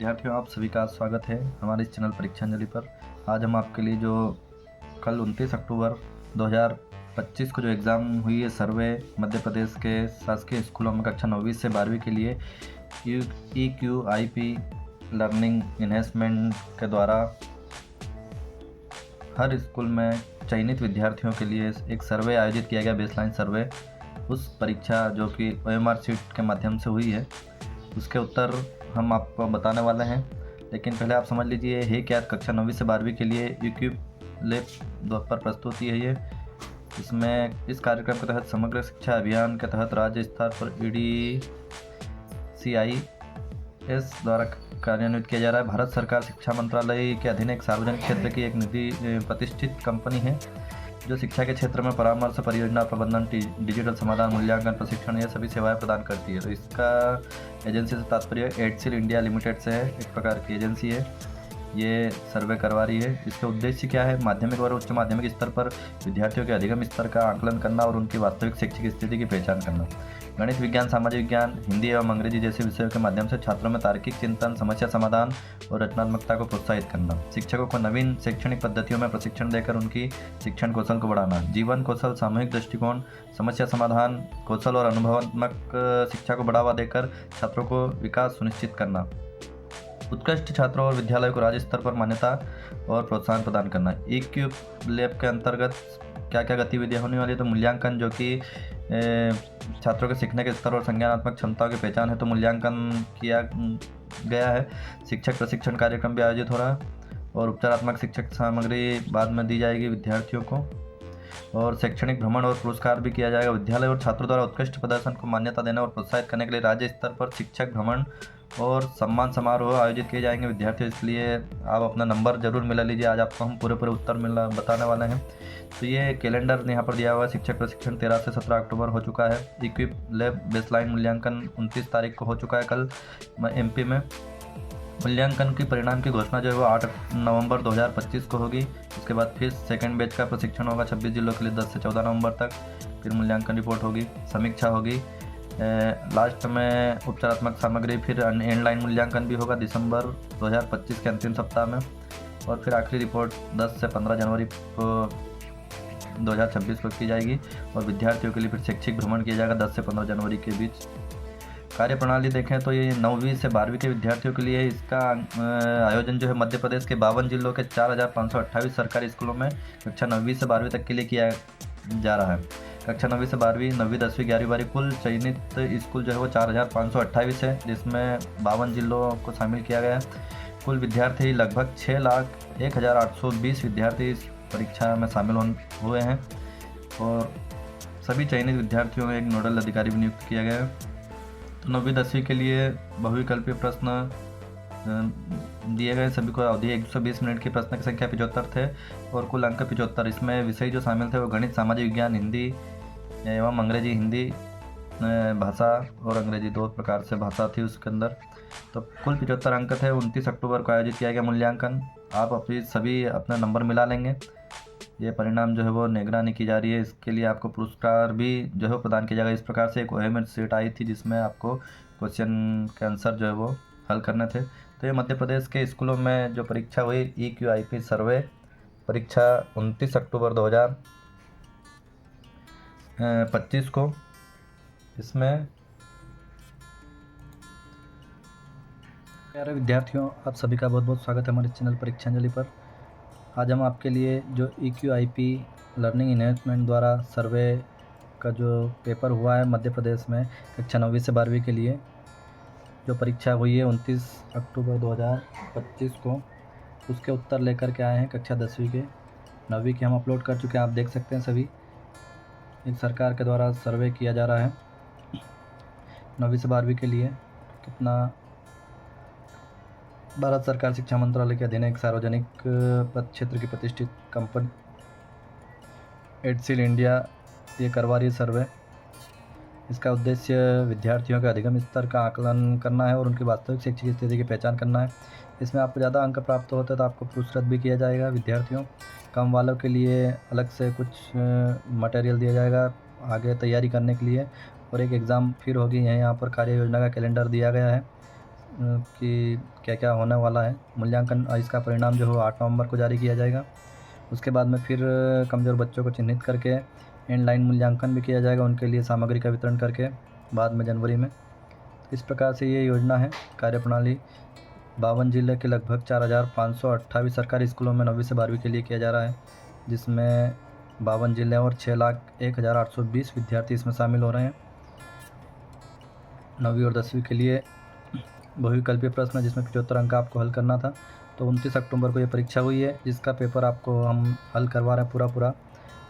विद्यार्थियों, आप सभी का स्वागत है हमारे इस चैनल परीक्षांजलि पर। आज हम आपके लिए जो कल 29 अक्टूबर 2025 को जो एग्ज़ाम हुई है सर्वे मध्य प्रदेश के शासकीय स्कूलों में कक्षा 9वीं से 12वीं के लिए EQIP लर्निंग इन्हेंसमेंट के द्वारा हर स्कूल में चयनित विद्यार्थियों के लिए एक सर्वे आयोजित किया गया, बेसलाइन सर्वे। उस परीक्षा जो कि OMR शीट के माध्यम से हुई है, उसके उत्तर हम आपको बताने वाले हैं। लेकिन पहले आप समझ लीजिए है क्या कक्षा 9वीं से 12वीं के लिए EQIP पर प्रस्तुति है ये। इसमें इस कार्यक्रम के तहत समग्र शिक्षा अभियान के तहत राज्य स्तर पर EDCIS द्वारा कार्यान्वित किया जा रहा है। भारत सरकार शिक्षा मंत्रालय के अधीन एक सार्वजनिक क्षेत्र की एक निधि प्रतिष्ठित कंपनी है जो शिक्षा के क्षेत्र में परामर्श, परियोजना प्रबंधन, डिजिटल समाधान, मूल्यांकन, प्रशिक्षण, ये सभी सेवाएं प्रदान करती है। तो इसका एजेंसी से तात्पर्य एडसिल इंडिया लिमिटेड से है, एक प्रकार की एजेंसी है। ये सर्वे करवा रही है। इसका उद्देश्य क्या है? माध्यमिक और उच्च माध्यमिक स्तर पर विद्यार्थियों के अधिगम स्तर का आकलन करना और उनकी वास्तविक शैक्षिक स्थिति की पहचान करना। गणित, विज्ञान, सामाजिक विज्ञान, हिंदी एवं अंग्रेजी जैसे विषयों के माध्यम से छात्रों में तार्किक चिंतन, समस्या समाधान और रचनात्मकता को प्रोत्साहित करना। शिक्षकों को नवीन शैक्षणिक पद्धतियों में प्रशिक्षण देकर उनकी शिक्षण कौशल को बढ़ाना। जीवन कौशल, सामूहिक दृष्टिकोण, समस्या समाधान कौशल और अनुभवात्मक शिक्षा को बढ़ावा देकर छात्रों को विकास सुनिश्चित करना। उत्कृष्ट छात्रों और विद्यालयों को राज्य स्तर पर मान्यता और प्रोत्साहन प्रदान करना। EQLab के अंतर्गत क्या क्या गतिविधियाँ होने वाली है? तो मूल्यांकन, जो कि छात्रों के सीखने के स्तर और संज्ञानात्मक क्षमताओं की पहचान है, तो मूल्यांकन किया गया है। शिक्षक प्रशिक्षण कार्यक्रम भी आयोजित हो रहा है और उपचारात्मक शिक्षक सामग्री बाद में दी जाएगी विद्यार्थियों को। और शैक्षणिक भ्रमण और पुरस्कार भी किया जाएगा। विद्यालय और छात्रों द्वारा उत्कृष्ट प्रदर्शन को मान्यता देने और प्रोत्साहित करने के लिए राज्य स्तर पर शिक्षक भ्रमण और सम्मान समारोह आयोजित किए जाएंगे विद्यार्थियों। इसलिए आप अपना नंबर जरूर मिला लीजिए। आज आपको हम पूरे उत्तर बताने वाले हैं। तो ये कैलेंडर यहाँ पर दिया हुआ है। शिक्षक प्रशिक्षण 13 से 17 अक्टूबर हो चुका है। EQLab बेसलाइन मूल्यांकन 29 तारीख को हो चुका है कल MP में। मूल्यांकन की परिणाम की घोषणा जो है वो 8 नवंबर 2025 को होगी। उसके बाद फिर सेकेंड बैच का प्रशिक्षण होगा 26 जिलों के लिए 10 से 14 नवंबर तक। फिर मूल्यांकन रिपोर्ट होगी, समीक्षा होगी। लास्ट में उपचारात्मक सामग्री, फिर एंडलाइन मूल्यांकन भी होगा दिसंबर 2025 के अंतिम सप्ताह में। और फिर आखिरी रिपोर्ट 10 से 15 जनवरी को 2026 को की जाएगी। और विद्यार्थियों के लिए फिर शैक्षिक भ्रमण किया जाएगा 10 से 15 जनवरी के बीच। कार्यप्रणाली देखें तो ये 9वीं से 12वीं के विद्यार्थियों के लिए इसका आयोजन जो है मध्य प्रदेश के 52 जिलों के 4528 सरकारी स्कूलों में कक्षा 9वीं से 12वीं तक के लिए किया जा रहा है। कक्षा 9वीं से 12वीं, 9वीं, 10वीं, 11वीं, 12वीं कुल चयनित स्कूल जो है वो 4528 है, जिसमें 52 जिलों को शामिल किया गया है। कुल विद्यार्थी लगभग 6,01,820 विद्यार्थी इस परीक्षा में शामिल हुए हैं और सभी चयनित विद्यार्थियों में एक नोडल अधिकारी भी नियुक्त किया गया है। 9वीं 10वीं के लिए बहुविकल्पीय प्रश्न दिए गए। सभी को अवधि 120 मिनट की प्रश्न की संख्या 75 थे और कुल अंक 75। इसमें विषय जो शामिल थे वो गणित, सामाजिक विज्ञान, हिंदी एवं अंग्रेजी। हिंदी भाषा और अंग्रेजी 2 प्रकार से भाषा थी उसके अंदर। तो कुल 75 अंक थे। 29 अक्टूबर को आयोजित किया गया मूल्यांकन। आप सभी अपना नंबर मिला लेंगे। ये परिणाम जो है वो निगरानी की जा रही है। इसके लिए आपको पुरस्कार भी जो है प्रदान किया जाएगा। इस प्रकार से एक OMR शीट आई थी जिसमें आपको क्वेश्चन के आंसर जो है वो हल करने थे। तो ये मध्य प्रदेश के स्कूलों में जो परीक्षा हुई EQIP सर्वे परीक्षा 29 अक्टूबर 2025 को। इसमें प्यारे विद्यार्थियों, आप सभी का बहुत बहुत स्वागत है हमारे चैनल परीक्षांजलि पर। आज हम आपके लिए जो EQIP लर्निंग इन्हेंसमेंट द्वारा सर्वे का जो पेपर हुआ है मध्य प्रदेश में कक्षा 9वीं से 12वीं के लिए जो परीक्षा हुई है 29 अक्टूबर 2025 को, उसके उत्तर लेकर के आए हैं। कक्षा 10वीं के, 9वीं के हम अपलोड कर चुके हैं, आप देख सकते हैं। सभी एक सरकार के द्वारा सर्वे किया जा रहा है 9वीं से 12वीं के लिए। कितना भारत सरकार शिक्षा मंत्रालय के अधीन एक सार्वजनिक क्षेत्र की प्रतिष्ठित कंपनी एडसिल इंडिया ये करवा रही है सर्वे। इसका उद्देश्य विद्यार्थियों के अधिगम स्तर का आकलन करना है और उनकी वास्तविक शैक्षिक स्थिति की पहचान करना है। इसमें आपको ज़्यादा अंक प्राप्त होते हैं तो आपको पुरस्कृत भी किया जाएगा विद्यार्थियों। कम वालों के लिए अलग से कुछ मटेरियल दिया जाएगा आगे तैयारी करने के लिए। और एक एग्ज़ाम फिर होगी। यहाँ पर कार्य योजना का कैलेंडर दिया गया है। कि क्या क्या होने वाला है। मूल्यांकन इसका परिणाम जो है 8 नवंबर को जारी किया जाएगा। उसके बाद में फिर कमज़ोर बच्चों को चिन्हित करके ऑनलाइन मूल्यांकन भी किया जाएगा, उनके लिए सामग्री का वितरण करके बाद में जनवरी में। इस प्रकार से ये योजना है कार्यप्रणाली। 52 जिले के लगभग 4,528 सरकारी स्कूलों में 9वीं से 12वीं के लिए किया जा रहा है, जिसमें 52 जिले और 6,01,820 विद्यार्थी इसमें शामिल हो रहे हैं। 9वीं और 10वीं के लिए बहुविकल्पीय प्रश्न जिसमें 75 अंक आपको हल करना था। तो 29 अक्टूबर को ये परीक्षा हुई है, जिसका पेपर आपको हम हल करवा रहे हैं पूरा।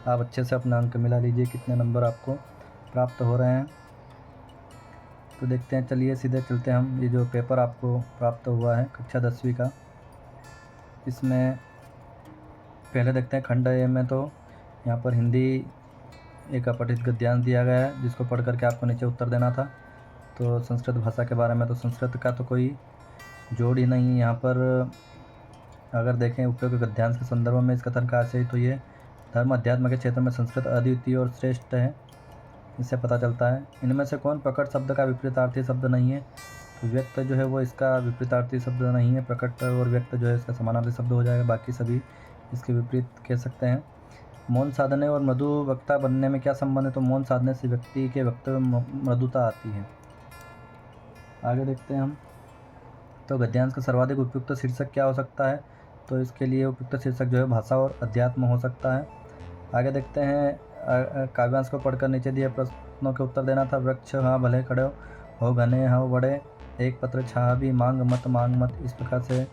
आप अच्छे से अपना अंक मिला लीजिए, कितने नंबर आपको प्राप्त हो रहे हैं। तो देखते हैं, चलिए सीधे चलते हैं हम। ये जो पेपर आपको प्राप्त हुआ है कक्षा 10वीं का, इसमें पहले देखते हैं खंड ए में। तो यहाँ पर हिंदी एक अपठित गद्यांश दिया गया है, जिसको पढ़ करके आपको नीचे उत्तर देना था। तो संस्कृत भाषा के बारे में, तो संस्कृत का तो कोई जोड़ ही नहीं है यहाँ पर। अगर देखें उपयोग गद्यांश के संदर्भ में इसका तर्क से, तो ये धर्म अध्यात्म के क्षेत्र में संस्कृत अद्वितीय और श्रेष्ठ है, इससे पता चलता है। इनमें से कौन प्रकट शब्द का विपरीतार्थी शब्द नहीं है? तो व्यक्त जो है वो इसका विपरीतार्थी शब्द नहीं है। प्रकट और व्यक्त जो है इसका समानार्थी शब्द हो जाएगा, बाकी सभी इसके विपरीत कह सकते हैं। मौन साधने और मृदु वक्ता बनने में क्या संबंध है? तो मौन साधने से व्यक्ति के वक्तव्य में मृदुता आती है। आगे देखते हैं हम। तो गद्यांश का सर्वाधिक उपयुक्त शीर्षक क्या हो सकता है? तो इसके लिए उपयुक्त शीर्षक जो है भाषा और अध्यात्म हो सकता है। आगे देखते हैं, काव्यांश को पढ़कर नीचे दिए प्रश्नों के उत्तर देना था। वृक्ष हाँ भले खड़े हो घने हाँ बड़े, एक पत्र छा भी मांग मत। इस प्रकार से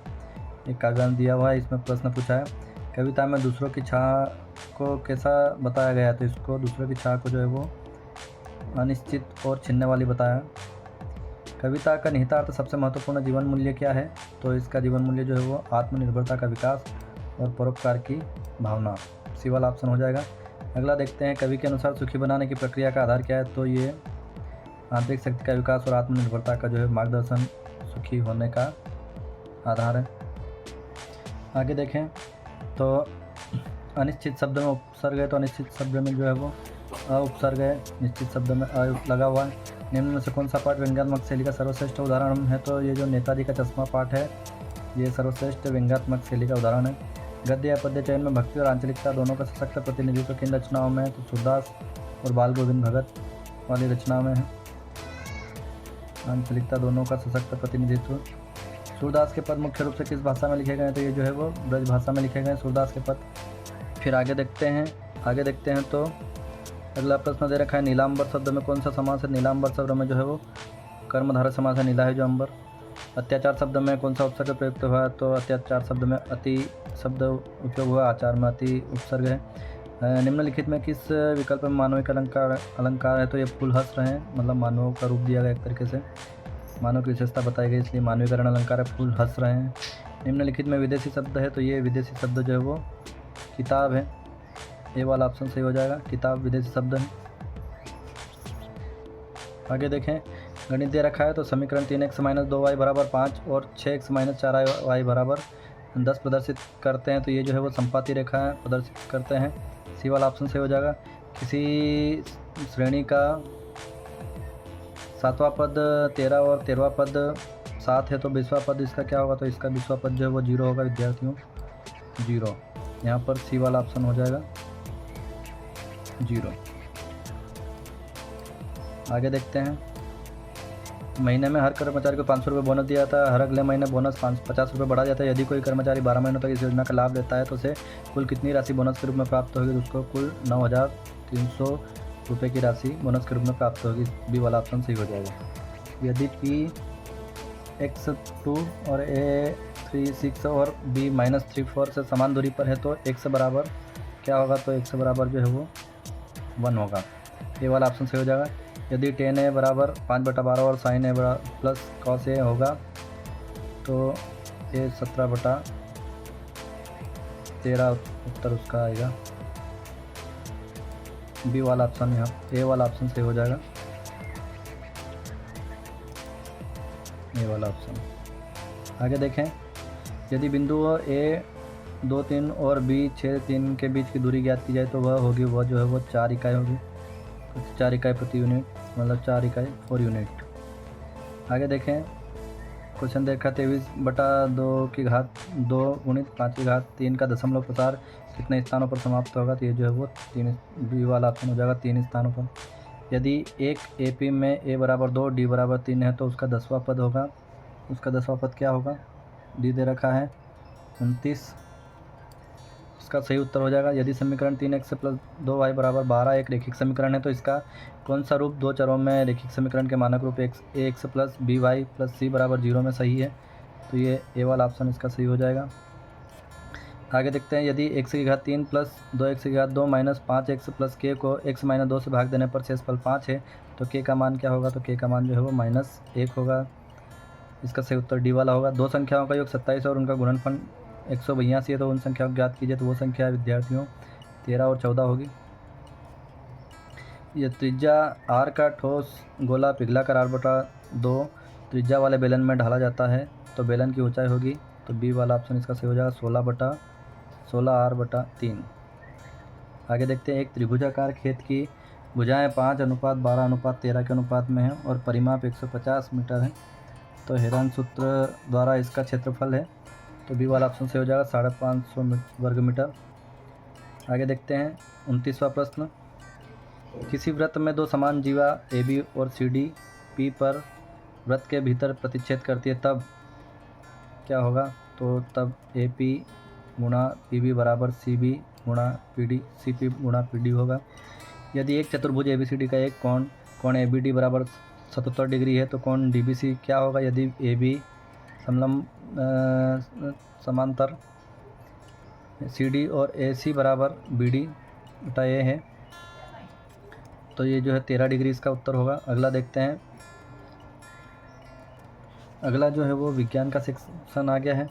एक काव्यांश दिया हुआ है, इसमें प्रश्न पूछा है। कविता में दूसरों की छा को कैसा बताया गया? तो इसको दूसरों की छा को जो है वो अनिश्चित और छिनने वाली बताया। कविता का निहितार्थ सबसे महत्वपूर्ण जीवन मूल्य क्या है? तो इसका जीवन मूल्य जो है वो आत्मनिर्भरता का विकास और परोपकार की भावना। सी वाला ऑप्शन हो जाएगा। अगला देखते हैं, कवि के अनुसार सुखी बनाने की प्रक्रिया का आधार क्या है? तो ये आंतरिक शक्ति का विकास और आत्मनिर्भरता का जो है मार्गदर्शन सुखी होने का आधार है। आगे देखें, तो अनिश्चित शब्द में उपसर्ग है, तो अनिश्चित शब्द में जो है वो उपसर्ग है, निश्चित शब्द में लगा हुआ है। निम्न में से कौन सा पाठ व्यंग्यात्मक शैली का सर्वश्रेष्ठ उदाहरण है? तो ये जो नेताजी का चश्मा पाठ है, ये सर्वश्रेष्ठ व्यंग्यात्मक शैली का उदाहरण है। गद्य या पद्य चयन में भक्ति और आंचलिकता दोनों का सशक्त प्रतिनिधित्व किन रचनाओं में है? तो सूरदास और बाल गोविंद भगत वाली रचनाओं में है। आंचलिकता दोनों का सशक्त प्रतिनिधित्व। सूरदास के पद मुख्य रूप से किस भाषा में लिखे गए हैं? तो ये जो है वो ब्रज भाषा में लिखे गए हैं सूरदास के पद। फिर आगे देखते हैं, तो अगला प्रश्न दे रखा है, नीलांबर शब्द में कौन सा समास है? नीलांबर शब्द में जो है वो कर्मधारय समास है, नीला है जो अंबर। अत्याचार शब्द में कौन सा उपसर्ग प्रयुक्त हुआ? तो अत्याचार शब्द में अति शब्द उपयोग हुआ, आचार में अति उपसर्ग है। निम्नलिखित में किस विकल्प में मानविक अलंकार है? तो ये फूल हंस रहे हैं, मतलब मानव का रूप दिया गया एक तरीके से, मानव की विशेषता बताई गई, इसलिए मानवीकरण अलंकार है, फूल हंस रहे हैं। निम्नलिखित में विदेशी शब्द है, तो ये विदेशी शब्द जो है वो किताब है, ये वाला ऑप्शन सही हो जाएगा, किताब विदेशी शब्द है। आगे देखें, गणित दे रखा है, तो समीकरण 3x - 2y = 5 और 6x - 4y = 10 प्रदर्शित करते हैं। तो ये जो है वो संपाती रेखा है, प्रदर्शित करते हैं, सी वाला ऑप्शन सही हो जाएगा। किसी श्रेणी का 7वां पद 13 और 13वां पद 7 है, तो 20वां पद इसका क्या होगा? तो इसका 20वां पद जो है वो 0 होगा विद्यार्थियों, 0। यहाँ पर सी वाला ऑप्शन हो जाएगा 0। आगे देखते हैं, महीने में हर कर्मचारी को 500 रुपये बोनस दिया था, हर अगले महीने बोनस 50 रुपये बढ़ा जाता है। यदि कोई कर्मचारी 12 महीनों तक इस योजना का लाभ लेता है तो उसे कुल कितनी राशि बोनस के रूप में प्राप्त होगी? तो उसको कुल 9,300 रुपये की राशि बोनस के रूप में प्राप्त होगी, बी वाला ऑप्शन सही हो जाएगा। यदि P(x)2 और A(3)6 और B(-3)4 से समान दूरी पर है तो x बराबर क्या होगा? तो x बराबर जो है वो 1 होगा, ये वाला ऑप्शन सही हो जाएगा। यदि tan A बराबर 5/12 और sin A plus cos A होगा तो ये 17/13 उत्तर उसका आएगा, बी वाला ऑप्शन, यहाँ ए वाला ऑप्शन सही हो जाएगा, ए वाला ऑप्शन। आगे देखें, यदि बिंदु A2-3 और B6-3 के बीच की दूरी ज्ञात की जाए तो वह जो है वो 4 इकाई होगी, तो 4 इकाई प्रति यूनिट, मतलब 4 इकाई 4 यूनिट। आगे देखें, क्वेश्चन देखा 23/2 की घात 2 गुणित 5 की घात 3 का दशमलव प्रसार कितने स्थानों पर समाप्त होगा। तो ये जो है वो 3, बी वाला ऑप्शन हो जाएगा 3 स्थानों पर। यदि एक AP में A बराबर 2 D बराबर 3 है तो उसका 10वां पद होगा। उसका 10वां पद क्या होगा, डी दे रखा है 29। इसका सही उत्तर हो जाएगा। यदि समीकरण 3x + 2y बराबर 12 एक रैखिक समीकरण है तो इसका कौन सा रूप दो चरों में रैखिक समीकरण के मानक रूप ax + by + c बराबर 0 में सही है। तो ये ए वाला ऑप्शन इसका सही हो जाएगा। आगे देखते हैं, यदि x की घात 3 + 2x की घात 2 - 5x + k को x - 2 से भाग देने पर शेषफल 5 है तो k का मान क्या होगा। तो k का मान जो है वो -1 होगा। इसका सही उत्तर डी वाला होगा। दो संख्याओं का योग 27 और उनका गुणनफल 182 है तो उन संख्याओं को ज्ञात कीजिए। तो वो संख्या विद्यार्थियों 13 और 14 होगी। ये त्रिज्या r का ठोस गोला पिघलाकर r/2 त्रिज्या वाले बेलन में ढाला जाता है तो बेलन की ऊंचाई होगी। तो बी वाला ऑप्शन इसका सही हो जाएगा 16/16r/3। आगे देखते हैं, एक त्रिभुजाकार खेत की भुजाएं 5:12:13 के अनुपात में है और परिमाप 150 मीटर है। तो हेरान सूत्र द्वारा इसका क्षेत्रफल है। तो बी वाला ऑप्शन से हो जाएगा 550 वर्ग मीटर। आगे देखते हैं 29वां प्रश्न, किसी वृत्त में दो समान जीवा AB और CD P पर वृत्त के भीतर प्रतिच्छेद करती है तब क्या होगा। तो तब AP गुणा PB बराबर CB गुणा PD CP गुणा PD होगा। यदि एक चतुर्भुज ABCD का एक कोण ABD बराबर 77 डिग्री है तो कोण DBC क्या होगा। यदि AB समांतर CD और AC बराबर BD/A है तो ये जो है 13 डिग्री इसका उत्तर होगा। अगला देखते हैं, अगला जो है वो विज्ञान का सेक्शन आ गया है।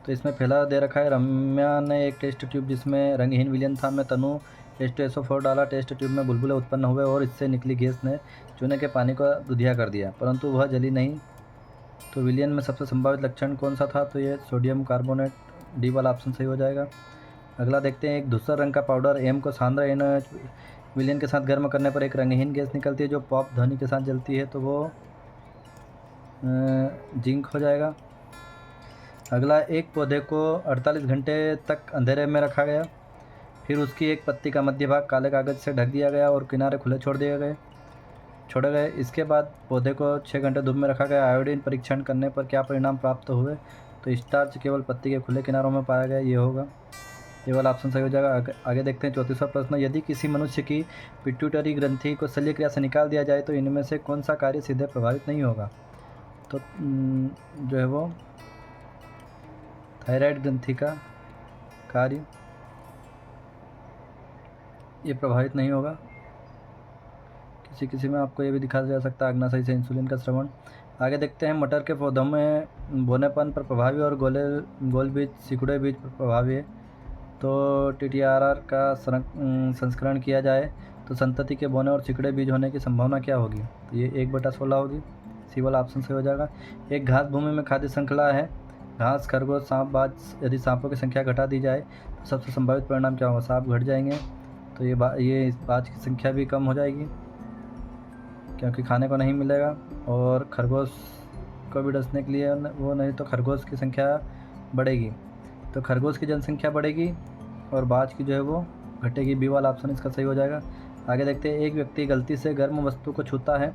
तो इसमें पहला दे रखा है, रम्या ने एक टेस्ट ट्यूब जिसमें रंगहीन विलयन था में तनु H2SO4 डाला। टेस्ट ट्यूब में बुलबुले उत्पन्न हुए और इससे निकली गैस ने चूने के पानी को दुधिया कर दिया परंतु वह जली नहीं। तो विलयन में सबसे संभावित लक्षण कौन सा था। तो ये सोडियम कार्बोनेट, डी वाला ऑप्शन सही हो जाएगा। अगला देखते हैं, एक धूसर रंग का पाउडर M को सांद्र NaOH विलयन के साथ गर्म करने पर एक रंगहीन गैस निकलती है जो पॉप ध्वनि के साथ जलती है तो वो जिंक हो जाएगा। अगला, एक पौधे को 48 घंटे तक अंधेरे में रखा गया, फिर उसकी एक पत्ती का मध्य भाग काले कागज से ढक दिया गया और किनारे खुले छोड़े गए। इसके बाद पौधे को 6 घंटे धूप में रखा गया। आयोडीन परीक्षण करने पर क्या परिणाम प्राप्त हुए। तो स्टार्च केवल पत्ती के खुले किनारों में पाया गया, ये होगा, ये वाला ऑप्शन सही हो जाएगा। आगे देखते हैं 34वां प्रश्न, यदि किसी मनुष्य की पिट्यूटरी ग्रंथि को शल्य क्रिया से निकाल दिया जाए तो इनमें से कौन सा कार्य सीधे प्रभावित नहीं होगा। तो जो है वो थायराइड ग्रंथि का कार्य ये प्रभावित नहीं होगा। किसी में आपको ये भी दिखाया जा सकता है अग्नाशय से इंसुलिन का स्रवण। आगे देखते हैं, मटर के पौधों में बोनेपन पर प्रभावी और गोल बीज सिकुड़े बीज पर प्रभावी है। तो TTRR का संस्करण किया जाए तो संतति के बोने और सिकुड़े बीज होने की संभावना क्या होगी। तो ये 1/16 होगी, सी वाला ऑप्शन सही हो जाएगा। एक घास भूमि में खाद्य श्रृंखला है, घास, खरगोश, सांप, बाज। यदि सांपों की संख्या घटा दी जाए तो सबसे संभावित परिणाम क्या होगा, सांप घट जाएंगे। तो ये बाज की संख्या भी कम हो जाएगी क्योंकि खाने को नहीं मिलेगा और खरगोश को भी डसने के लिए वो नहीं तो खरगोश की संख्या बढ़ेगी। तो खरगोश की जनसंख्या बढ़ेगी और बाज की जो है वो घटेगी, बी वाला ऑप्शन इसका सही हो जाएगा। आगे देखते हैं, एक व्यक्ति गलती से गर्म वस्तु को छूता है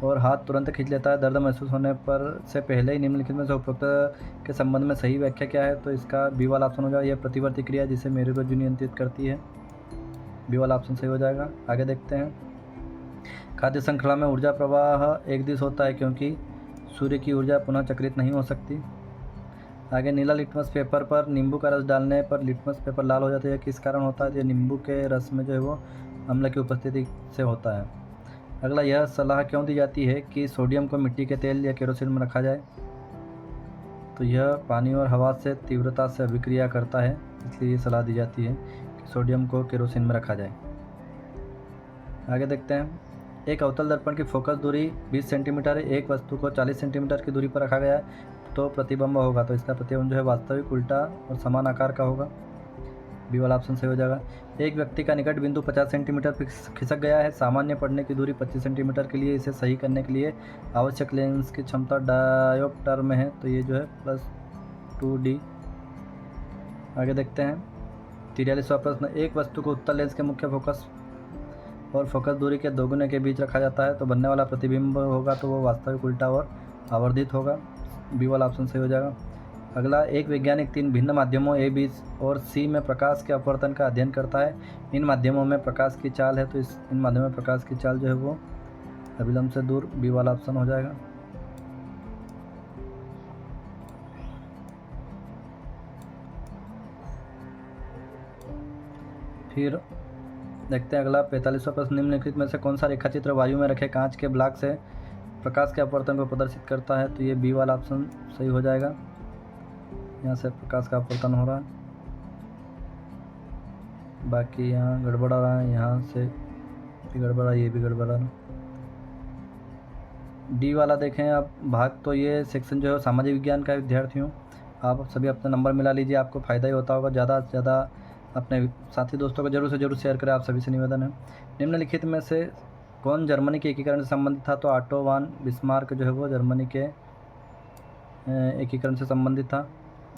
और हाथ तुरंत खींच लेता है। दर्द महसूस होने पर से पहले ही निम्नलिखित में से उपरोक्त के संबंध में सही व्याख्या क्या है। तो इसका बी वाला ऑप्शन हो जाएगा, यह प्रतिवर्ती क्रिया जिसे मेरुरज्जु नियंत्रित करती है, बी वाला ऑप्शन सही हो जाएगा। आगे देखते हैं, खाद्य श्रृंखला में ऊर्जा प्रवाह एक दिश होता है क्योंकि सूर्य की ऊर्जा पुनः चक्रित नहीं हो सकती। आगे, नीला लिटमस पेपर पर नींबू का रस डालने पर लिटमस पेपर लाल हो जाता है, किस कारण होता है। ये नींबू के रस में जो है वो अम्ल की उपस्थिति से होता है। अगला, यह सलाह क्यों दी जाती है कि सोडियम को मिट्टी के तेल या केरोसिन में रखा जाए। तो यह पानी और हवा से तीव्रता से अभिक्रिया करता है, इसलिए ये सलाह दी जाती है कि सोडियम को केरोसिन में रखा जाए। आगे देखते हैं, एक अवतल दर्पण की फोकस दूरी 20 सेंटीमीटर है, एक वस्तु को 40 सेंटीमीटर की दूरी पर रखा गया है तो प्रतिबिंब होगा। तो इसका प्रतिबिंब जो है वास्तविक, उल्टा और समान आकार का होगा। बी वाला ऑप्शन सही हो जाएगा। एक व्यक्ति का निकट बिंदु 50 सेंटीमीटर खिसक गया है। सामान्य पढ़ने की दूरी 25 सेंटीमीटर के लिए इसे सही करने के लिए आवश्यक लेंस की क्षमता डायोप्टर में है, तो ये जो है +2D। आगे देखते हैं 43वां प्रश्न, एक वस्तु को उत्तल लेंस के मुख्य फोकस और फोकस दूरी के दोगुने के बीच रखा जाता है तो बनने वाला प्रतिबिंब होगा तो वो वास्तविक, उल्टा और आवर्धित होगा। बी वाला ऑप्शन सही हो जाएगा। अगला, एक वैज्ञानिक 3 भिन्न माध्यमों ए, बी और सी में प्रकाश के अपवर्तन का अध्ययन करता है। इन माध्यमों में प्रकाश की चाल है तो इन माध्यमों में प्रकाश की चाल जो है वो अभिलंब से दूर। बी वाला ऑप्शन हो जाएगा। फिर देखते हैं अगला 45वां प्रश्न, निम्नलिखित में से कौन सा रेखाचित्र वायु में रखे कांच के ब्लॉक से प्रकाश के अपवर्तन को प्रदर्शित करता है, तो ये बी वाला ऑप्शन सही हो जाएगा। यहाँ से प्रकाश का अपवर्तन हो रहा है, बाकी यहाँ गड़बड़ा रहा है, यहाँ से भी गड़बड़ा, ये भी गड़बड़ा रहा। डी वाला देखें अब भाग, तो ये सेक्शन जो है सामाजिक विज्ञान का विद्यार्थियों, आप सभी अपना नंबर मिला लीजिए, आपको फ़ायदा ही होता होगा। ज़्यादा से ज़्यादा अपने साथी दोस्तों को जरूर से जरूर शेयर करें, आप सभी से निवेदन है। निम्नलिखित में से कौन जर्मनी के एकीकरण से संबंधित था, तो ऑटो वान बिस्मार्क जो है वो जर्मनी के एकीकरण से संबंधित था।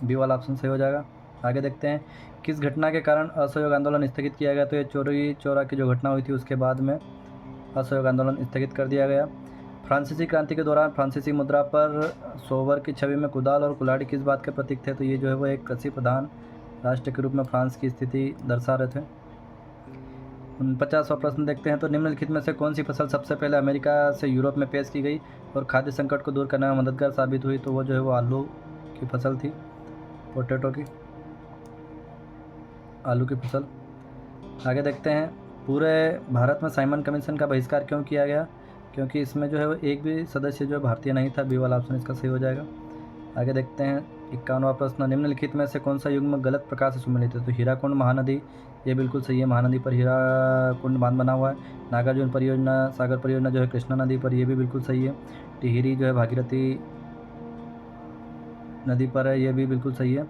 बी वाला ऑप्शन सही हो जाएगा। आगे देखते हैं, किस घटना के कारण असहयोग आंदोलन स्थगित किया गया, तो ये चोरी चौरा की जो घटना हुई थी उसके बाद में असहयोग आंदोलन स्थगित कर दिया गया। फ्रांसीसी क्रांति के दौरान फ्रांसीसी मुद्रा पर सोवर की छवि में कुदाल और कुल्हाड़ी किस बात के प्रतीक थे, तो ये जो है वो एक कृषि प्रधान राष्ट्र के रूप में फ्रांस की स्थिति दर्शा रहे थे। 49वां प्रश्न देखते हैं, तो निम्नलिखित में से कौन सी फसल सबसे पहले अमेरिका से यूरोप में पेश की गई और खाद्य संकट को दूर करने में मददगार साबित हुई, तो वो जो है वो आलू की फसल थी, पोटैटो की, आलू की फसल। आगे देखते हैं, पूरे भारत में साइमन कमीशन का बहिष्कार क्यों किया गया, क्योंकि इसमें जो है वो एक भी सदस्य जो भारतीय नहीं था। बी वाला ऑप्शन इसका सही हो जाएगा। आगे देखते हैं 51वां प्रश्न, निम्नलिखित में से कौन सा युग्म गलत प्रकार से सुमेलित है, तो हीराकुंड महानदी, ये बिल्कुल सही है, महानदी पर हीराकुंड बांध बना हुआ है। नागार्जुन परियोजना, सागर परियोजना जो है कृष्णा नदी पर, ये भी बिल्कुल सही है। टिहरी जो है भागीरथी नदी पर है, ये भी बिल्कुल सही है।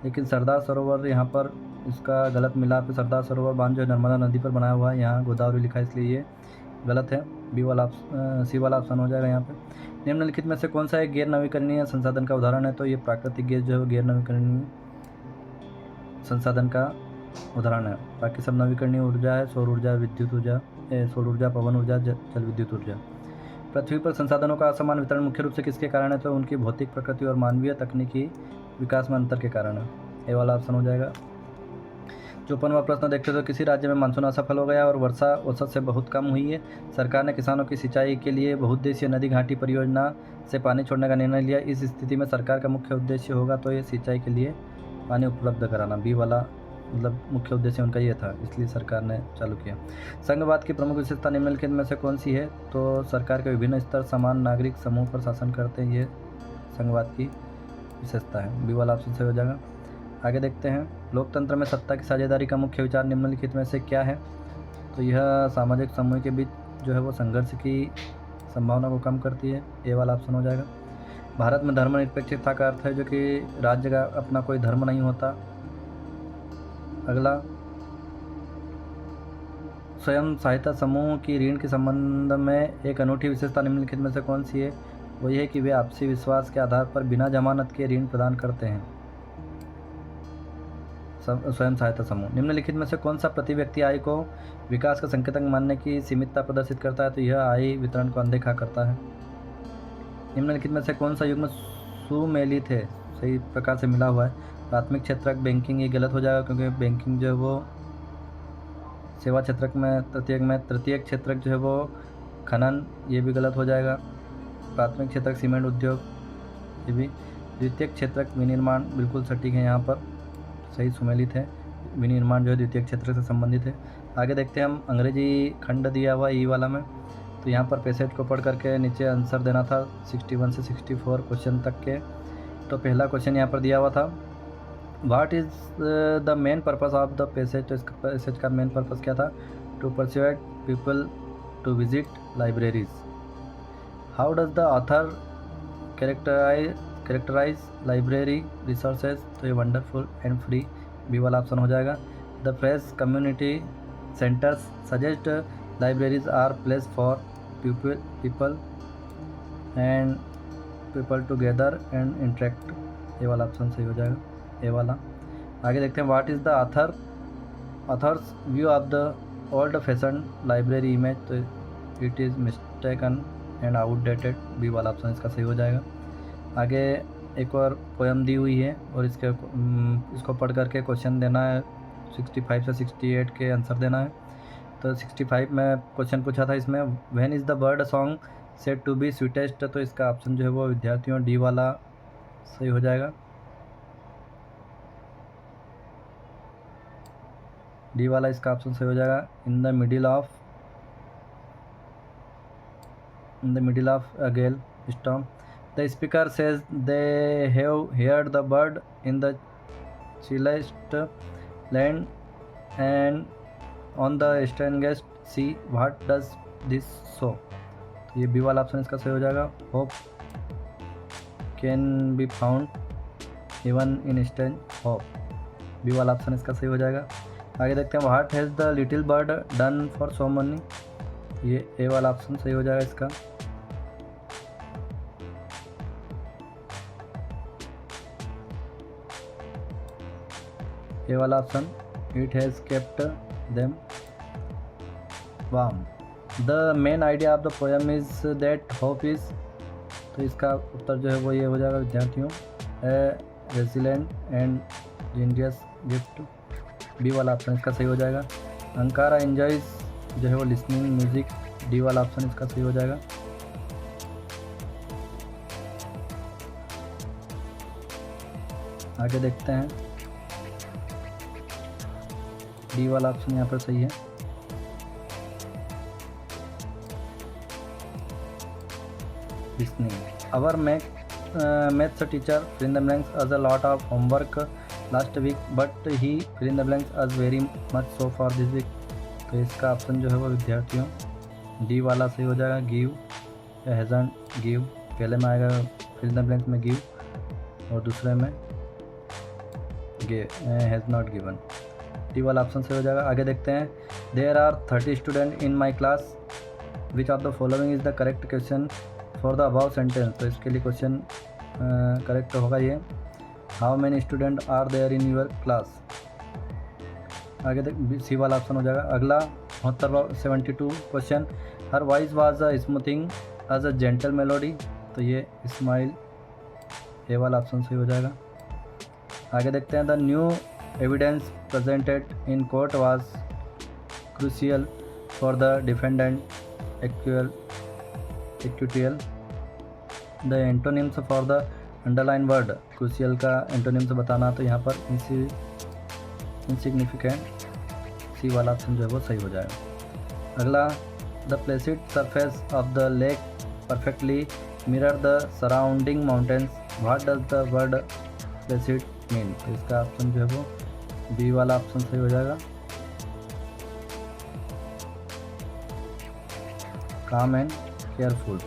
लेकिन सरदार सरोवर यहाँ पर इसका गलत मिलाप है, सरदार सरोवर बांध जो है नर्मदा नदी पर बनाया हुआ है, यहाँ गोदावरी लिखा है इसलिए ये गलत है। बी वाला सी वाला ऑप्शन हो जाएगा यहाँ पे। निम्नलिखित में से कौन सा एक गैर नवीकरणीय संसाधन का उदाहरण है, तो ये प्राकृतिक गैस जो है गैर नवीकरणीय संसाधन का उदाहरण है। बाकी सब नवीकरणीय ऊर्जा है, सौर ऊर्जा, विद्युत ऊर्जा, सौर ऊर्जा, पवन ऊर्जा, जल विद्युत ऊर्जा। पृथ्वी पर संसाधनों का असमान वितरण मुख्य रूप से किसके कारण है, तो उनकी भौतिक प्रकृति और मानवीय तकनीकी विकास में अंतर के कारण है। ए वाला ऑप्शन हो जाएगा। 54वां प्रश्न देखते हैं, तो किसी राज्य में मानसून असफल हो गया और वर्षा औसत से बहुत कम हुई है। सरकार ने किसानों की सिंचाई के लिए बहुउद्देशीय नदी घाटी परियोजना से पानी छोड़ने का निर्णय लिया। इस स्थिति में सरकार का मुख्य उद्देश्य होगा तो ये सिंचाई के लिए पानी उपलब्ध कराना। बी वाला मतलब मुख्य उद्देश्य उनका ये था, इसलिए सरकार ने चालू किया। संघवाद की प्रमुख विशेषता निम्नलिखित में से कौन सी है, तो सरकार के विभिन्न स्तर समान नागरिक समूह पर शासन करते हैं, ये संघवाद की विशेषता है। बी वाला ऑप्शन सही हो जाएगा। आगे देखते हैं, लोकतंत्र में सत्ता की साझेदारी का मुख्य विचार निम्नलिखित में से क्या है, तो यह सामाजिक समूह के बीच जो है वो संघर्ष की संभावना को कम करती है। ए वाला ऑप्शन हो जाएगा। भारत में धर्मनिरपेक्षता का अर्थ है जो कि राज्य का अपना कोई धर्म नहीं होता। अगला, स्वयं सहायता समूह की ऋण के संबंध में एक अनूठी विशेषता निम्नलिखित में से कौन सी है, वो ये है कि वे आपसी विश्वास के आधार पर बिना जमानत के ऋण प्रदान करते हैं। स्वयं सहायता समूह। निम्नलिखित में से कौन सा प्रति व्यक्ति आय को विकास का संकेतक मानने की सीमितता प्रदर्शित करता है, तो यह आय वितरण को अनदेखा करता है। निम्नलिखित में से कौन सा युग्म सुमेलित है, सही प्रकार से मिला हुआ है। प्राथमिक क्षेत्रक बैंकिंग, ये गलत हो जाएगा क्योंकि बैंकिंग जो है वो सेवा क्षेत्रक में, तृतीयक क्षेत्रक जो है वो खनन, ये भी गलत हो जाएगा। प्राथमिक क्षेत्रक सीमेंट उद्योग, ये भी। द्वितीयक क्षेत्रक विनिर्माण, बिल्कुल सटीक है, यहाँ पर सही सुमेलित है। विनिर्माण जो है द्वितीय क्षेत्र से संबंधित है। आगे देखते हैं हम, अंग्रेजी खंड दिया हुआ ई वाला में, तो यहाँ पर पैसेज को पढ़ करके नीचे आंसर देना था 61 से 64 क्वेश्चन तक के। तो पहला क्वेश्चन यहाँ पर दिया हुआ था, what is the main purpose of the passage, तो इसका पैसेज का मेन पर्पस क्या था, to persuade people to visit libraries. How does the author characterise library resources, तो ये वंडरफुल एंड फ्री। बी वाला ऑप्शन हो जाएगा। The phrase community centers suggest libraries are place for people to gather and interact। ये वाला option सही हो जाएगा, ये वाला। आगे देखते हैं, what is the author's view of the old fashioned library image। तो it is mistaken and outdated, B वाला ऑप्शन इसका सही हो जाएगा। आगे एक और पोएम दी हुई है और इसको पढ़ करके क्वेश्चन देना है, 65 से 68 के आंसर देना है। तो 65 में क्वेश्चन पूछा था इसमें, when is the bird song said to be sweetest. तो इसका ऑप्शन जो है वो विद्यार्थियों डी वाला सही हो जाएगा, डी वाला इसका ऑप्शन सही हो जाएगा। In the middle of a gale storm, the speaker says they have heard the bird in the chillest land and on the strangest sea, what does this show। तो ये बी वाला option इसका सही हो जाएगा। hope can be found even in strange hope, B वाला option इसका सही हो जाएगा। आगे देखते हैं, what has the little bird done for so many। ये ए वाला ऑप्शन सही हो जाएगा इसका। ये वाला option, it has kept them warm. The main idea of the poem is that hope is. तो इसका उत्तर जो है वो ये हो जाएगा विद्यार्थियों, a resilient and genius gift, B वाला ऑप्शन इसका सही हो जाएगा। अंकारा एंजॉयज जो है वो लिसनिंग म्यूजिक, डी वाला ऑप्शन इसका सही हो जाएगा। आगे देखते हैं, डी वाला ऑप्शन यहाँ पर सही है। Listening, our maths teacher fill in the blanks as a lot of homework last week but he fill in the blanks as very much so for this week। तो इसका ऑप्शन जो है वो विद्यार्थियों डी वाला सही हो जाएगा, गिव या हैजंट गिव। पहले में आएगा fill in the blanks में गिव और दूसरे में हैज़ नॉट गिवन, डी वाला ऑप्शन सही हो जाएगा। आगे देखते हैं, there are 30 student in my class, which of the following is the correct question for the above sentence. तो इसके लिए क्वेश्चन करेक्ट होगा ये, how many student are there in your class. आगे देख, सी वाला ऑप्शन हो जाएगा। अगला 72 question, her voice was a smoothing as a gentle melody. तो ये स्माइल, ए वाला ऑप्शन सही हो जाएगा। आगे देखते हैं, the new evidence presented in court was crucial for the defendant acquittal। The antonyms for the underlined word, crucial का antonyms बताना, तो यहाँ पर insignificant, सी वाला ऑप्शन जो है वो सही हो जाएगा। अगला, the placid surface of the lake perfectly mirror the surrounding mountains, what does the word placid mean। तो इसका ऑप्शन जो है वो बी वाला ऑप्शन सही हो जाएगा, काम एंड केयरफुल,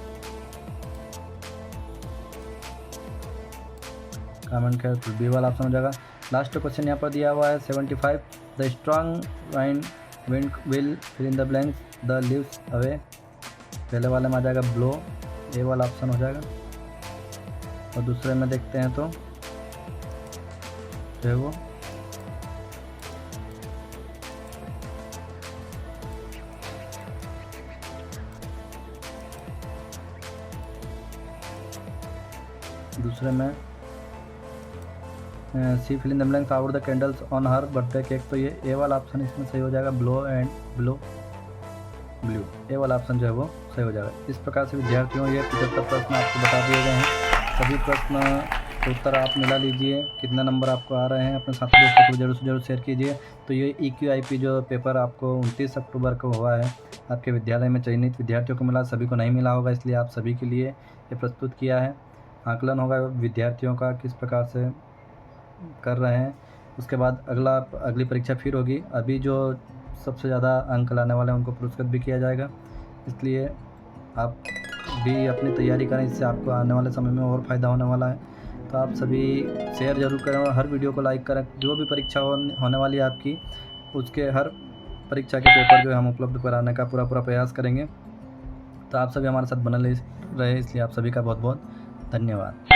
काम एंड केयरफुल, बी वाला ऑप्शन हो जाएगा। लास्ट क्वेश्चन यहाँ पर दिया हुआ है 75, the strong wind will fill in the blanks the leaves away. पहले वाले में आ जाएगा ब्लो, ए वाला ऑप्शन हो जाएगा। और दूसरे में देखते हैं तो जो है वो दूसरे में C fill in the blanks out the candles on her birthday cake. तो ये ए वाला ऑप्शन इसमें सही हो जाएगा, blow and blow blue, A वाला ऑप्शन जो है वो सही हो जाएगा। इस प्रकार से विद्यार्थियों ये 75 प्रश्न आपको बता दिए गए हैं। सभी प्रश्न के उत्तर आप मिला लीजिए, कितना नंबर आपको आ रहे हैं अपने साथी दोस्तों को जरूर से जरूर शेयर कीजिए। तो ये EQIP जो पेपर आपको 29 अक्टूबर को हुआ है, आपके विद्यालय में चयनित विद्यार्थियों को मिला, सभी को नहीं मिला होगा, इसलिए आप सभी के लिए ये प्रस्तुत किया है। आकलन होगा विद्यार्थियों का किस प्रकार से कर रहे हैं। उसके बाद अगली परीक्षा फिर होगी। अभी जो सबसे ज़्यादा अंक लाने वाले हैं उनको पुरस्कृत भी किया जाएगा, इसलिए आप भी अपनी तैयारी करें, इससे आपको आने वाले समय में और फ़ायदा होने वाला है। तो आप सभी शेयर ज़रूर करें और हर वीडियो को लाइक करें। जो भी परीक्षा होने वाली है आपकी, उसके हर परीक्षा के पेपर जो है हम उपलब्ध कराने का पूरा प्रयास करेंगे। तो आप सभी हमारे साथ बने रहे, इसलिए आप सभी का बहुत बहुत धन्यवाद।